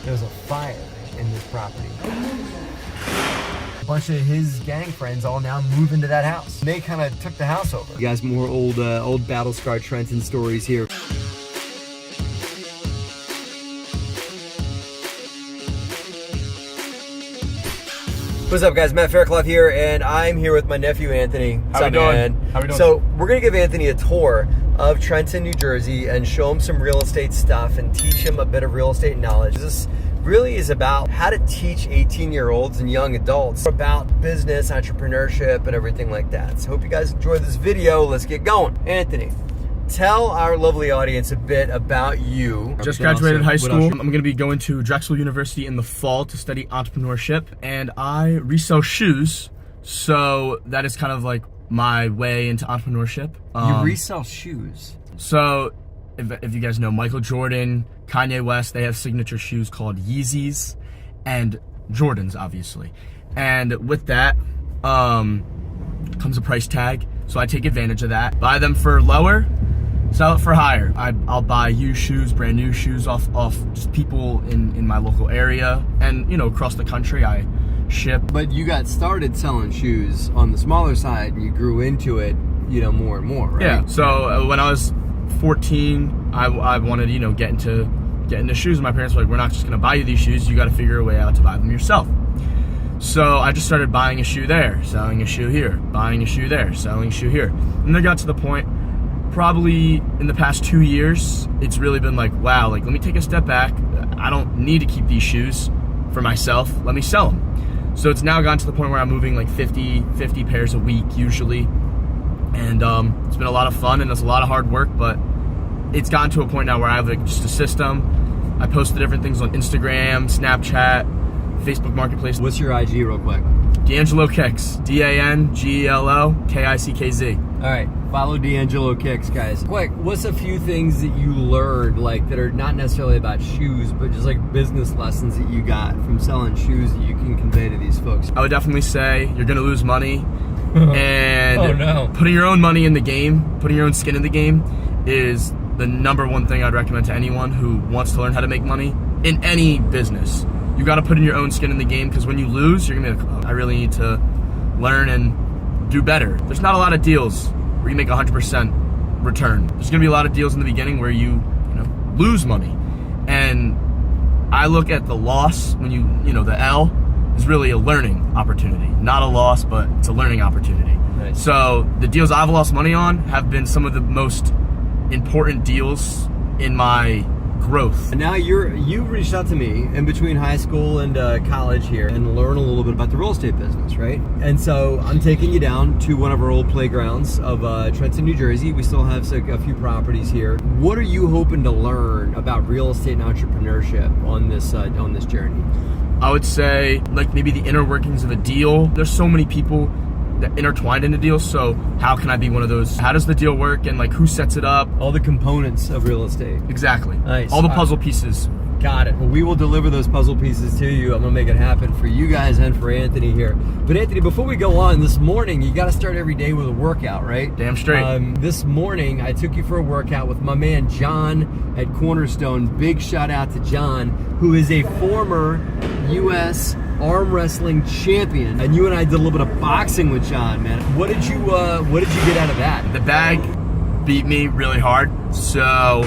there was a fire in this property. A bunch of his gang friends all now move into that house. They kind of took the house over. You guys, more old battle-scarred Trenton stories here. What's up, guys? Matt Faircloth here, and I'm here with my nephew Anthony. How we doing? How we doing? So we're gonna give Anthony a tour of Trenton, New Jersey, and show him some real estate stuff and teach him a bit of real estate knowledge. This really is about how to teach 18-year-olds and young adults about business, entrepreneurship, and everything like that. So hope you guys enjoyed this video. Let's get going. Anthony, tell our lovely audience a bit about you. Just graduated high school. I'm going to be going to Drexel University in the fall to study entrepreneurship, and I resell shoes, so that is kind of like my way into entrepreneurship. You resell shoes? So if you guys know Michael Jordan, Kanye West, they have signature shoes called Yeezys and Jordans, obviously. And with that comes a price tag, so I take advantage of that. Buy them for lower, sell it for higher. I'll buy used shoes, brand new shoes off just people in my local area, and across the country I ship. But you got started selling shoes on the smaller side, and you grew into it, more and more, right? Yeah. So when I was 14, I wanted to get into shoes. My parents were like, we're not just gonna buy you these shoes. You got to figure a way out to buy them yourself. So I just started buying a shoe there, selling a shoe here, buying a shoe there, selling a shoe here, and I got to the point. Probably in the past 2 years, it's really been like, wow, let me take a step back. I don't need to keep these shoes for myself. Let me sell them. So it's now gotten to the point where I'm moving like 50 pairs a week usually. And it's been a lot of fun and it's a lot of hard work, but it's gotten to a point now where I have just a system. I post the different things on Instagram, Snapchat, Facebook Marketplace. What's your IG real quick? D'Angelo Kickz, DANGELO All right, follow D'Angelo Kickz, guys. Quick, what's a few things that you learned, that are not necessarily about shoes, but just like business lessons that you got from selling shoes that you can convey to these folks? I would definitely say you're gonna lose money, and oh, no. Putting your own money in the game, putting your own skin in the game is the #1 thing I'd recommend to anyone who wants to learn how to make money in any business. You gotta put in your own skin in the game, because when you lose, you're gonna be like, oh, I really need to learn and do better. There's not a lot of deals where you make 100% return. There's gonna be a lot of deals in the beginning where you lose money. And I look at the loss, when the L is really a learning opportunity. Not a loss, but it's a learning opportunity. Nice. So the deals I've lost money on have been some of the most important deals in my growth. And now you reached out to me in between high school and college here and learn a little bit about the real estate business, right? And so I'm taking you down to one of our old playgrounds of Trenton, New Jersey. We still have a few properties here. What are you hoping to learn about real estate and entrepreneurship on this journey? I would say maybe the inner workings of a deal. There's so many people that intertwined in a deal, so how can I be one of those? How does the deal work, and who sets it up? All the components of real estate. Exactly. Nice. All the puzzle pieces. Got it. Well, we will deliver those puzzle pieces to you. I'm gonna make it happen for you guys and for Anthony here. But Anthony, before we go on, this morning you got to start every day with a workout, right? Damn straight. This morning I took you for a workout with my man John at Cornerstone. Big shout out to John, who is a former U.S. arm wrestling champion, and you and I did a little bit of boxing with John, man. What did you get out of that? The bag beat me really hard, so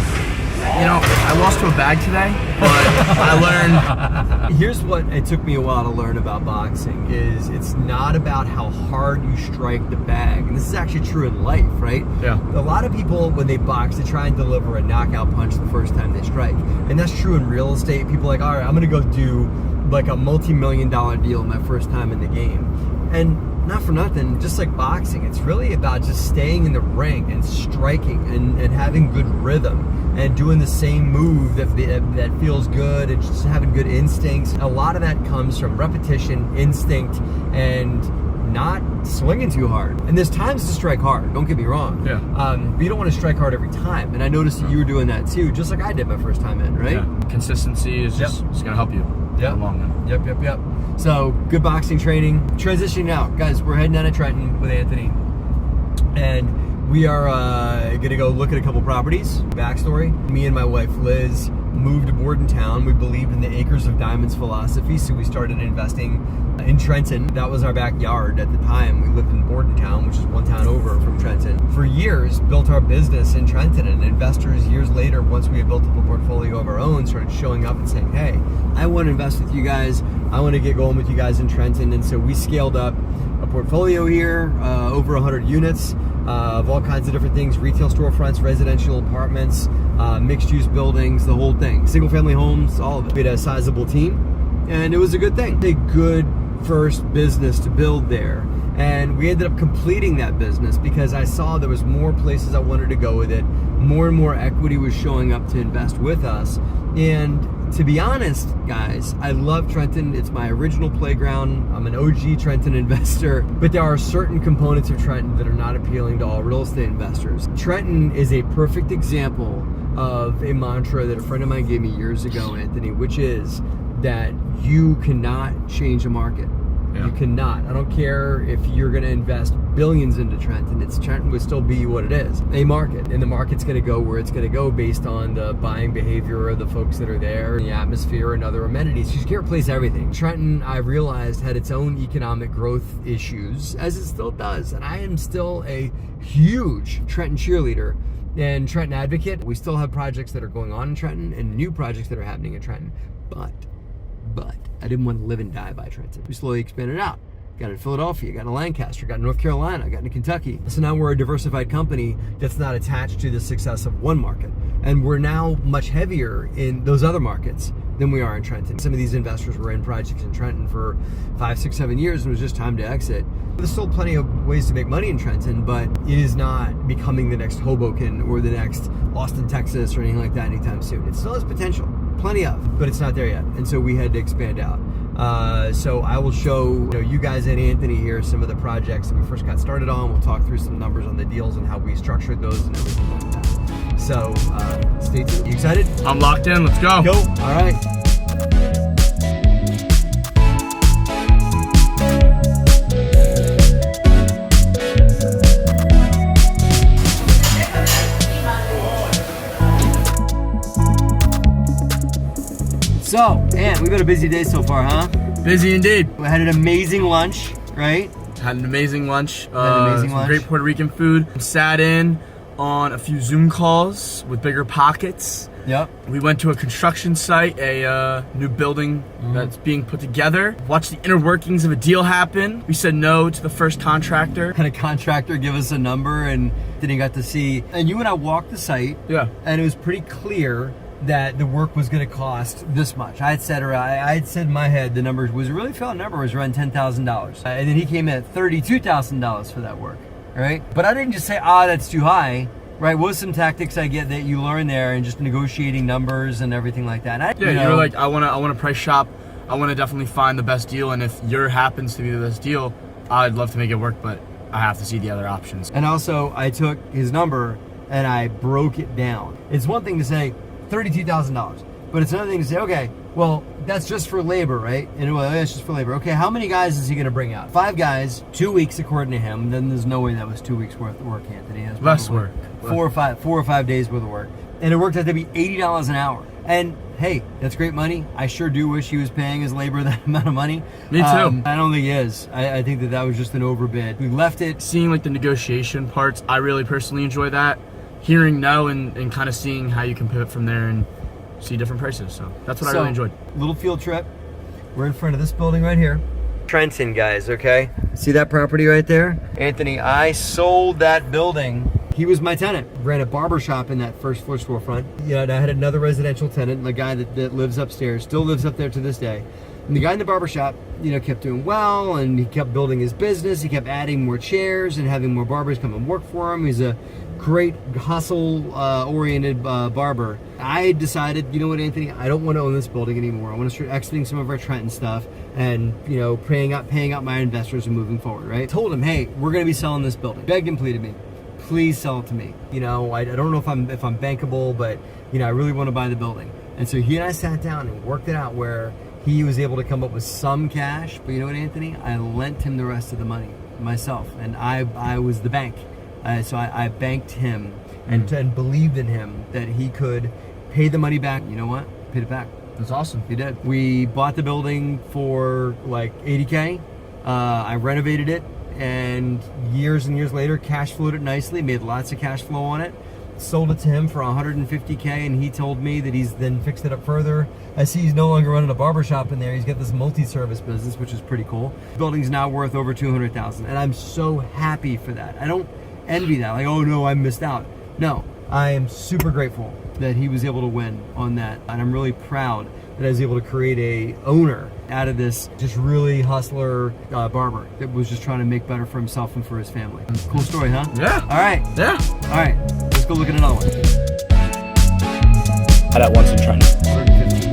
I lost to a bag today, but I learned. Here's what it took me a while to learn about boxing is it's not about how hard you strike the bag. And this is actually true in life, right? Yeah. A lot of people, when they box, they try and deliver a knockout punch the first time they strike. And that's true in real estate. People are like, all right, I'm going to go do a multi-million-dollar deal my first time in the game. And not for nothing, just like boxing, it's really about just staying in the ring and striking and having good rhythm and doing the same move that feels good and just having good instincts. A lot of that comes from repetition, instinct, and not swinging too hard. And there's times to strike hard, don't get me wrong. Yeah. But you don't want to strike hard every time. And I noticed that you were doing that too, just like I did my first time in, right? Yeah. Consistency is just gonna help you. Yep. Long run. Yep. So good boxing training. Transitioning out, guys. We're heading down to Trenton with Anthony, and we are gonna go look at a couple properties. Backstory: me and my wife Liz moved to Bordentown. We believed in the acres of diamonds philosophy, so we started investing in Trenton. That was our backyard at the time. We lived in Bordentown, which is one town over from Trenton. For years, built our business in Trenton, and investors years later, once we had built up a portfolio of our own, started showing up and saying, hey, I want to invest with you guys. I want to get going with you guys in Trenton. And so we scaled up a portfolio here, over 100 units of all kinds of different things, retail storefronts, residential apartments, mixed-use buildings, the whole thing, single-family homes, all of it. We had a sizable team, and it was a good thing. A good first business to build there. And we ended up completing that business because I saw there was more places I wanted to go with it. More and more equity was showing up to invest with us. And to be honest, guys, I love Trenton. It's my original playground. I'm an OG Trenton investor, but there are certain components of Trenton that are not appealing to all real estate investors. Trenton is a perfect example of a mantra that a friend of mine gave me years ago, Anthony, which is that you cannot change a market. Yeah. You cannot. I don't care if you're going to invest billions into Trenton. Trenton would still be what it is, a market. And the market's going to go where it's going to go based on the buying behavior of the folks that are there, the atmosphere, and other amenities. You can't replace everything. Trenton, I realized, had its own economic growth issues, as it still does. And I am still a huge Trenton cheerleader and Trenton advocate. We still have projects that are going on in Trenton and new projects that are happening in Trenton. But I didn't want to live and die by Trenton. We slowly expanded out. Got in Philadelphia, got in Lancaster, got in North Carolina, got into Kentucky. So now we're a diversified company that's not attached to the success of one market. And we're now much heavier in those other markets than we are in Trenton. Some of these investors were in projects in Trenton for 5, 6, 7 years, and it was just time to exit. There's still plenty of ways to make money in Trenton, but it is not becoming the next Hoboken or the next Austin, Texas, or anything like that anytime soon. It still has potential. Plenty of, but it's not there yet, and so we had to expand out. So I will show you guys and Anthony here some of the projects that we first got started on. We'll talk through some numbers on the deals and how we structured those and everything like that. So stay tuned. You excited? I'm locked in. Let's go. Go. All right. So, Ant, we've had a busy day so far, huh? Busy indeed. We had an amazing lunch, right? Had an amazing lunch. Some great Puerto Rican food. Sat in on a few Zoom calls with Bigger Pockets. Yep. We went to a construction site, a new building that's being put together. Watched the inner workings of a deal happen. We said no to the first contractor. Had a contractor give us a number, and then he got to see. And you and I walked the site. Yeah. And it was pretty clear that the work was going to cost this much. I had said in my head the number was a really felt number was around $10,000, and then he came in at $32,000 for that work. Right? But I didn't just say, that's too high. Right? What was some tactics I get that you learn there, and just negotiating numbers and everything like that? You were like, I want to price shop. I want to definitely find the best deal, and if yours happens to be the best deal, I'd love to make it work, but I have to see the other options. And also, I took his number and I broke it down. It's one thing to say $32,000. But it's another thing to say, okay, well, that's just for labor, right? And well, that's just for labor. Okay, how many guys is he going to bring out? 5 guys, 2 weeks according to him. Then there's no way that was 2 weeks worth of work, Anthony. Less work. 4 or 5 days worth of work. And it worked out to be $80 an hour. And hey, that's great money. I sure do wish he was paying his labor that amount of money. Me too. I don't think he is. I think that was just an overbid. We left it. Seeing like the negotiation parts, I really personally enjoy that. Hearing no and kind of seeing how you can pivot from there and see different prices. So that's what I really enjoyed. Little field trip. We're in front of this building right here. Trenton, guys, okay? See that property right there? Anthony, I sold that building. He was my tenant. Ran a barbershop in that first floor storefront. Yeah, and I had another residential tenant, the guy that lives upstairs, still lives up there to this day. And the guy in the barbershop, kept doing well, and he kept building his business. He kept adding more chairs and having more barbers come and work for him. He's a great hustle-oriented barber. I decided, you know what, Anthony, I don't want to own this building anymore. I want to start exiting some of our Trenton stuff and, paying out my investors and moving forward, right? I told him, hey, we're going to be selling this building. Begged and pleaded me. Please sell it to me. I don't know if I'm bankable, but, I really want to buy the building. And so he and I sat down and worked it out where he was able to come up with some cash. But you know what, Anthony? I lent him the rest of the money myself, and I was the bank. So I banked him and believed in him that he could paid the money back. You know what? Paid it back. That's awesome. He did. We bought the building for like $80K. I renovated it, and years and years later, cash flowed it nicely, made lots of cash flow on it. Sold it to him for $150K, and he told me that he's then fixed it up further. I see he's no longer running a barbershop in there. He's got this multi-service business, which is pretty cool. The building's now worth over $200,000, and I'm so happy for that. I don't envy that, like, oh no, I missed out. No, I am super grateful that he was able to win on that, and I'm really proud that I was able to create a owner out of this just really hustler barber that was just trying to make better for himself and for his family. Cool story, huh? Yeah. All right. Yeah. All right. Let's go look at another one. Had that once in Trenton. 115.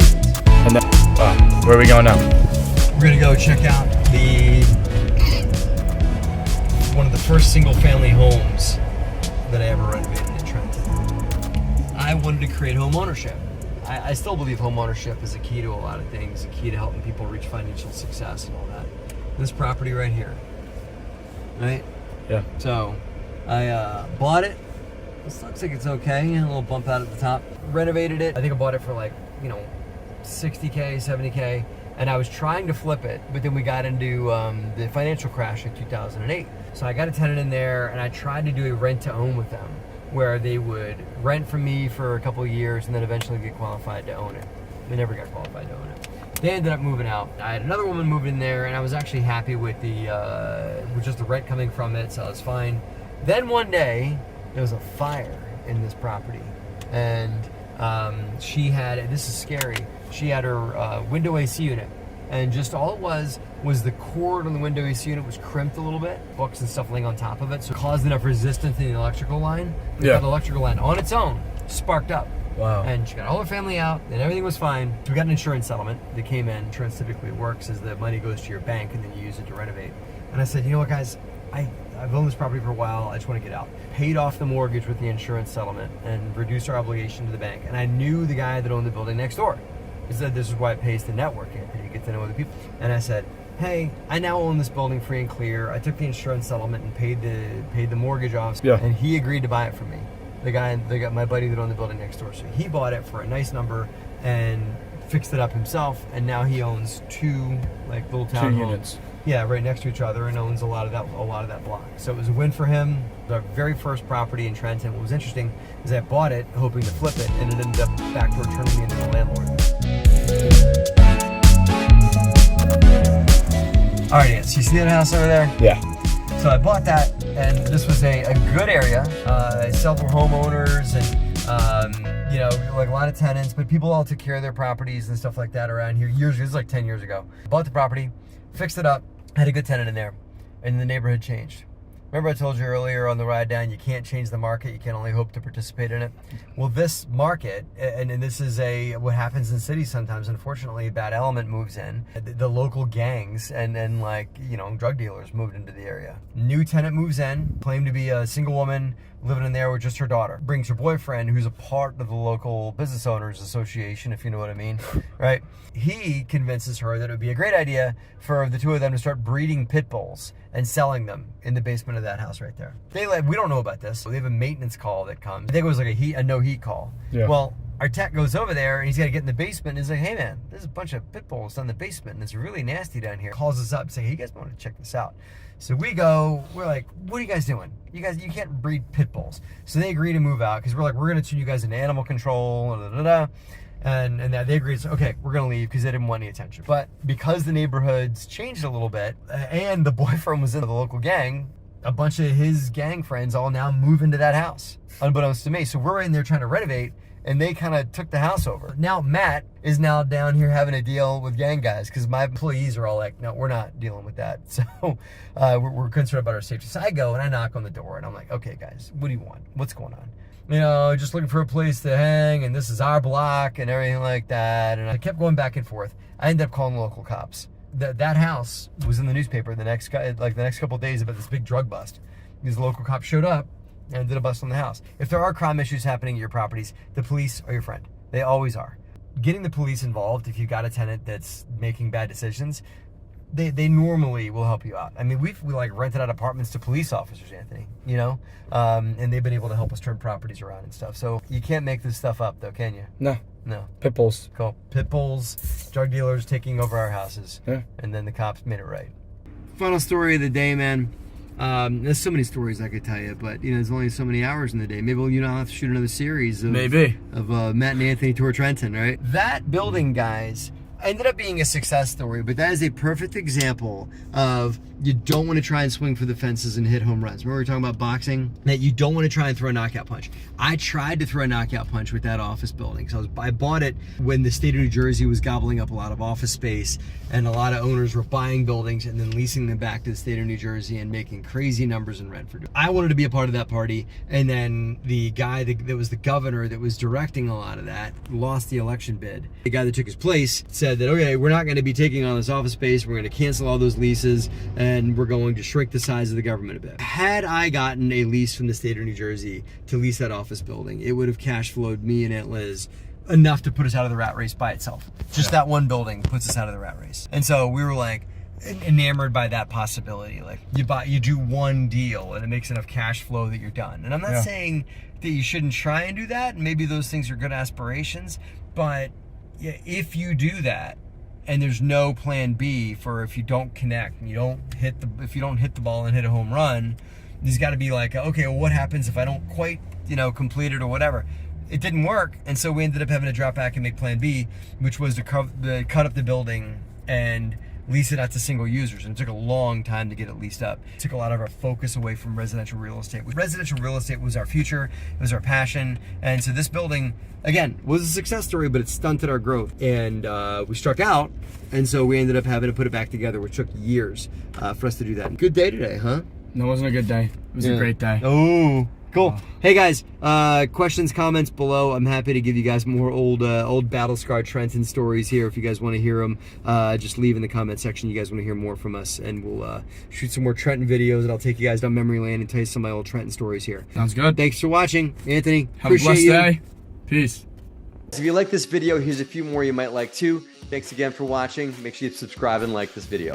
And then, where are we going now? We're gonna go check out one of the first single-family homes that I ever renovated in Trenton. I wanted to create home ownership. I still believe home ownership is a key to a lot of things, a key to helping people reach financial success and all that. This property right here, right? Yeah. So I bought it. This looks like it's okay. A little bump out at the top. Renovated it. I think I bought it for like, $60K, $70K. And I was trying to flip it, but then we got into the financial crash in 2008. So I got a tenant in there, and I tried to do a rent to own with them, where they would rent from me for a couple of years and then eventually get qualified to own it. They never got qualified to own it. They ended up moving out. I had another woman move in there, and I was actually happy with just the rent coming from it, so I was fine. Then one day, there was a fire in this property, and she had, this is scary, she had her window AC unit, and just all it was the cord on the window AC unit was crimped a little bit, books and stuff laying on top of it, so it caused enough resistance in the electrical line. Yeah. The electrical line on its own sparked up. Wow. And she got all her family out, and everything was fine. So we got an insurance settlement that came in. Insurance typically works as the money goes to your bank, and then you use it to renovate. And I said, you know what, guys, I've owned this property for a while. I just want to get out. Paid off the mortgage with the insurance settlement and reduced our obligation to the bank. And I knew the guy that owned the building next door. He said, this is why it pays to network, Anthony. You get to know other people. And I said, hey, I now own this building free and clear. I took the insurance settlement and paid the mortgage off. Yeah. And he agreed to buy it from me. They got my buddy that owned the building next door. So he bought it for a nice number and fixed it up himself. And now he owns two like little townhomes. 2 units. Yeah, right next to each other, and owns a lot of that block. So it was a win for him. Our very first property in Trenton. What was interesting is I bought it hoping to flip it, and it ended up backdoor turning me into the landlord. All right, Ants, you see that house over there? Yeah. So I bought that, and this was a good area. Several homeowners and like a lot of tenants, but people all took care of their properties and stuff like that around here. It was like 10 years ago. Bought the property, fixed it up, had a good tenant in there, and the neighborhood changed. Remember I told you earlier on the ride down, you can't change the market, you can only hope to participate in it. Well, this market, and this is what happens in cities sometimes, unfortunately, a bad element moves in. The local gangs and drug dealers moved into the area. New tenant moves in, claimed to be a single woman living in there with just her daughter. Brings her boyfriend, who's a part of the local business owners association, if you know what I mean, right? He convinces her that it would be a great idea for the two of them to start breeding pit bulls and selling them in the basement of that house right there. We don't know about this. They have a maintenance call that comes. I think it was like a no heat call. Yeah. Well, our tech goes over there and he's got to get in the basement and he's like, hey man, there's a bunch of pit bulls down the basement and it's really nasty down here. Calls us up and says, hey, you guys want to check this out? So we go, we're like, what are you guys doing? You can't breed pit bulls. So they agree to move out because we're like, we're going to turn you guys into animal control, and they agreed, so, okay, we're going to leave because they didn't want any attention. But because the neighborhoods changed a little bit and the boyfriend was in the local gang, a bunch of his gang friends all now move into that house, unbeknownst to me. So we're in there trying to renovate, and they kind of took the house over. Now Matt is now down here having a deal with gang guys because my employees are all like, no, we're not dealing with that. So we're concerned about our safety. So I go and I knock on the door and I'm like, okay guys, what do you want? What's going on? Just looking for a place to hang, and this is our block and everything like that. And I kept going back and forth. I ended up calling the local cops. That house was in the newspaper the next couple of days about this big drug bust. These local cops showed up and did a bust on the house. If there are crime issues happening at your properties, the police are your friend. They always are. Getting the police involved if you've got a tenant that's making bad decisions, they normally will help you out. I mean, we like rented out apartments to police officers, Anthony, you know, and they've been able to help us turn properties around and stuff. So you can't make this stuff up, though, can you? No. Pit bulls. Cool. Pit bulls, drug dealers taking over our houses. Yeah. And then the cops made it right. Final story of the day, man. There's so many stories I could tell you, but you know, there's only so many hours in the day. Maybe we'll have to shoot another series of Matt and Anthony tour Trenton, right? That building, guys, ended up being a success story, but that is a perfect example of you don't want to try and swing for the fences and hit home runs. Remember we were talking about boxing? That you don't want to try and throw a knockout punch. I tried to throw a knockout punch with that office building. So I bought it when the state of New Jersey was gobbling up a lot of office space, and a lot of owners were buying buildings and then leasing them back to the state of New Jersey and making crazy numbers in rent for it. I wanted to be a part of that party, and then the guy that was the governor that was directing a lot of that lost the election bid. The guy that took his place said that, okay, we're not going to be taking on this office space, we're going to cancel all those leases, and we're going to shrink the size of the government a bit. Had I gotten a lease from the state of New Jersey to lease that office building, it would have cash flowed me and Aunt Liz enough to put us out of the rat race by itself. Just that one building puts us out of the rat race. And so we were like enamored by that possibility. Like you do one deal and it makes enough cash flow that you're done. And I'm not saying that you shouldn't try and do that. Maybe those things are good aspirations, but if you do that, and there's no plan B for if you don't connect and you don't hit the ball and hit a home run, there's got to be like, okay, well, what happens if I don't quite, complete it or whatever? It didn't work, and so we ended up having to drop back and make plan B, which was to cut up the building and lease it out to single users, and it took a long time to get it leased up. It took a lot of our focus away from residential real estate. Residential real estate was our future, it was our passion, and so this building, again, was a success story, but it stunted our growth, and we struck out, and so we ended up having to put it back together, which took years for us to do that. Good day today, huh? No, it wasn't a good day. It was a great day. Oh, cool. Hey guys, questions, comments below. I'm happy to give you guys more old battle scar Trenton stories here. If you guys want to hear them, just leave in the comment section. You guys want to hear more from us, and we'll shoot some more Trenton videos, and I'll take you guys down memory lane and tell you some of my old Trenton stories here. Sounds good. Thanks for watching, Anthony. Have a blessed day. Peace. If you like this video, here's a few more you might like too. Thanks again for watching. Make sure you subscribe and like this video.